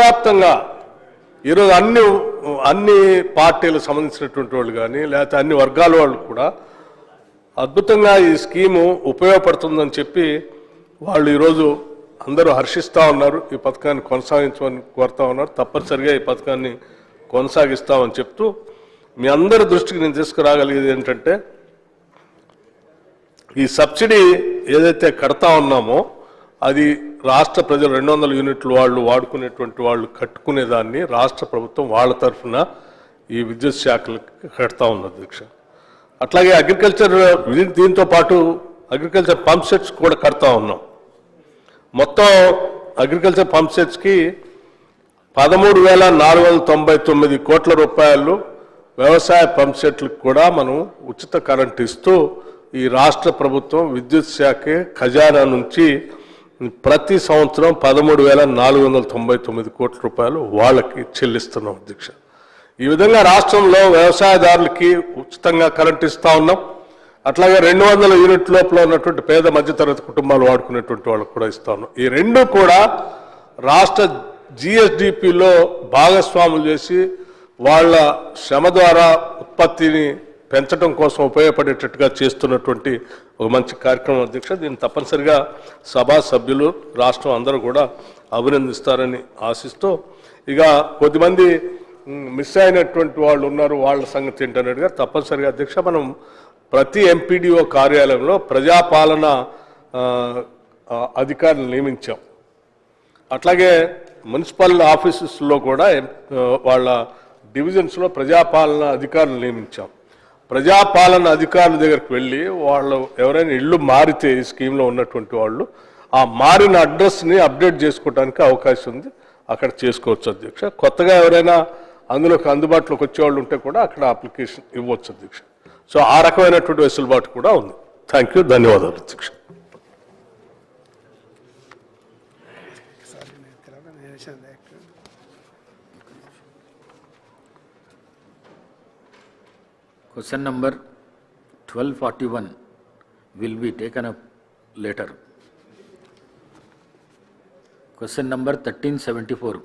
వ్యాప్తంగా ఈరోజు అన్ని పార్టీలకు సంబంధించినటువంటి వాళ్ళు కానీ లేకపోతే అన్ని వర్గాల వాళ్ళు కూడా అద్భుతంగా ఈ స్కీము ఉపయోగపడుతుందని చెప్పి వాళ్ళు ఈరోజు అందరూ హర్షిస్తూ ఉన్నారు. ఈ పథకాన్ని కొనసాగించమని కోరుతా ఉన్నారు. తప్పనిసరిగా ఈ పథకాన్ని కొనసాగిస్తామని చెప్తూ మీ అందరి దృష్టికి నేను తీసుకురాగలిగేది ఏంటంటే, ఈ సబ్సిడీ ఏదైతే కడతా ఉన్నామో అది రాష్ట్ర ప్రజలు 200 యూనిట్లు వాళ్ళు వాడుకునేటువంటి వాళ్ళు కట్టుకునేదాన్ని రాష్ట్ర ప్రభుత్వం వాళ్ళ తరఫున ఈ విద్యుత్ శాఖలకు కడతా ఉంది అధ్యక్ష. అట్లాగే అగ్రికల్చర్ దీంతో పాటు అగ్రికల్చర్ పంప్ సెట్స్ కూడా కడతా ఉన్నాం. మొత్తం అగ్రికల్చర్ పంప్ సెట్స్కి 13,499 కోట్ల రూపాయలు వ్యవసాయ పంప్ సెట్లకు కూడా మనం ఉచిత కరెంట్ ఇస్తూ ఈ రాష్ట్ర ప్రభుత్వం విద్యుత్ శాఖ ఖజానా నుంచి ప్రతి సంవత్సరం 13,499 కోట్ల రూపాయలు వాళ్ళకి చెల్లిస్తున్నాం అధ్యక్ష. ఈ విధంగా రాష్ట్రంలో వ్యవసాయదారులకి ఉచితంగా కరెంట్ ఇస్తా ఉన్నాం. అట్లాగే 200 యూనిట్ లోపల ఉన్నటువంటి పేద మధ్యతరగతి కుటుంబాలు వాడుకునేటువంటి వాళ్ళకు కూడా ఇస్తా ఉన్నాం. ఈ రెండు కూడా రాష్ట్ర జిఎస్డిపిలో భాగస్వాములు చేసి వాళ్ళ శ్రమ ద్వారా ఉత్పత్తిని పెంచడం కోసం ఉపయోగపడేటట్టుగా చేస్తున్నటువంటి ఒక మంచి కార్యక్రమం అధ్యక్ష. దీన్ని తప్పనిసరిగా సభా సభ్యులు రాష్ట్రం అందరూ కూడా అభినందిస్తారని ఆశిస్తూ, ఇక కొద్దిమంది మిస్ అయినటువంటి వాళ్ళు ఉన్నారు, వాళ్ళ సంగతి ఏంటనేట్టుగా తప్పనిసరిగా అధ్యక్ష మనం ప్రతి ఎంపీడీఓ కార్యాలయంలో ప్రజాపాలన అధికారులు నియమించాం. అట్లాగే మున్సిపల్ ఆఫీసెస్లో కూడా వాళ్ళ డివిజన్స్లో ప్రజాపాలన అధికారులు నియమించాం. ప్రజాపాలన అధికారుల దగ్గరికి వెళ్ళి వాళ్ళు ఎవరైనా ఇళ్ళు మారితే ఈ స్కీమ్లో ఉన్నటువంటి వాళ్ళు ఆ మారిన అడ్రస్ని అప్డేట్ చేసుకోవడానికి అవకాశం ఉంది, అక్కడ చేసుకోవచ్చు అధ్యక్ష. కొత్తగా ఎవరైనా అందులోకి అందుబాటులోకి వచ్చేవాళ్ళు ఉంటే కూడా అక్కడ అప్లికేషన్ ఇవ్వచ్చు అధ్యక్ష. సో ఆ రకమైనటువంటి వెసులుబాటు కూడా ఉంది. థ్యాంక్ యూ, ధన్యవాదాలు అధ్యక్ష. Question number 1241 will be taken up later. Question number 1374.